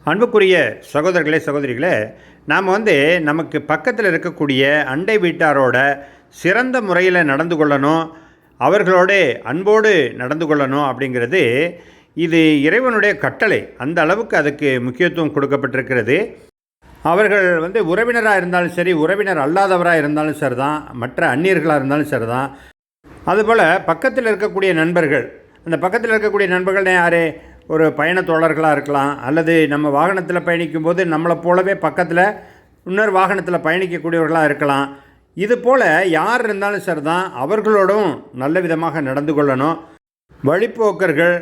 அன்புக்குரிய சகோதரர்களே சகோதரிகளே, நாம் நமக்கு பக்கத்தில் இருக்கக்கூடிய அண்டை வீட்டாரோட சிறந்த முறையில் நடந்து கொள்ளணும், அவர்களோட அன்போடு நடந்து கொள்ளணும் அப்படிங்கிறது இது இறைவனுடைய கட்டளை. அந்த அளவுக்கு அதுக்கு முக்கியத்துவம் கொடுக்கப்பட்டிருக்கிறது. அவர்கள் உறவினராக இருந்தாலும் சரி, உறவினர் அல்லாதவராக இருந்தாலும் சரி தான், மற்ற அந்நியர்களாக இருந்தாலும் சரி தான். அதுபோல் பக்கத்தில் இருக்கக்கூடிய நண்பர்கள், அந்த பக்கத்தில் இருக்கக்கூடிய நண்பர்கள்னே யார்? ஒரு பயண தோழர்களாக இருக்கலாம், அல்லது நம்ம வாகனத்தில் பயணிக்கும்போது நம்மளை போலவே பக்கத்தில் இன்னொரு வாகனத்தில் பயணிக்கக்கூடியவர்களாக இருக்கலாம். இது போல் யார் இருந்தாலும் சரி தான், அவர்களோடும் நல்ல விதமாக நடந்து கொள்ளணும். வழிப்போக்கர்கள்,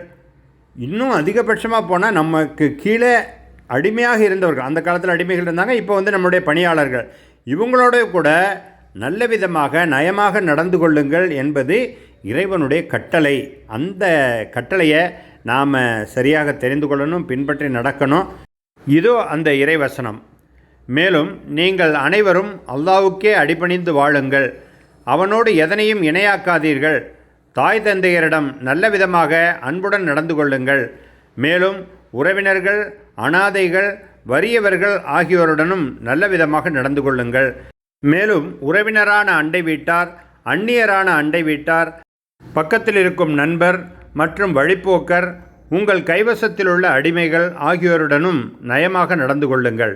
இன்னும் அதிகபட்சமாக போனால் நமக்கு கீழே அடிமையாக இருந்தவர்கள், அந்த காலத்தில் அடிமைகள் இருந்தாங்க, இப்போ நம்முடைய பணியாளர்கள், இவங்களோட கூட நல்ல விதமாக நயமாக நடந்து கொள்ளுங்கள் என்பது இறைவனுடைய கட்டளை. அந்த கட்டளையை நாம் சரியாக தெரிந்து கொள்ளணும், பின்பற்றி நடக்கணும். இதோ அந்த இறைவசனம். மேலும் நீங்கள் அனைவரும் அல்லாஹ்வுக்கே அடிபணிந்து வாழுங்கள், அவனோடு எதனையும் இணையாக்காதீர்கள், தாய் தந்தையரிடம் நல்ல விதமாக அன்புடன் நடந்து கொள்ளுங்கள், மேலும் உறவினர்கள், அனாதைகள், வறியவர்கள் ஆகியோருடனும் நல்ல விதமாக நடந்து கொள்ளுங்கள். மேலும் உறவினரான அண்டை வீட்டார், அந்நியரான அண்டை வீட்டார், பக்கத்தில் இருக்கும் நண்பர் மற்றும் வழிப்போக்கர், உங்கள் கைவசத்தில் உள்ள அடிமைகள் ஆகியோருடனும் நயமாக நடந்து கொள்ளுங்கள்.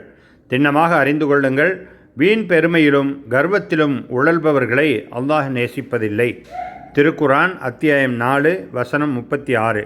திண்ணமாக அறிந்து கொள்ளுங்கள், வீண் பெருமையிலும் கர்வத்திலும் உழல்பவர்களை அல்லாஹ் நேசிப்பதில்லை. திருக்குரான் அத்தியாயம் 4 வசனம் 36.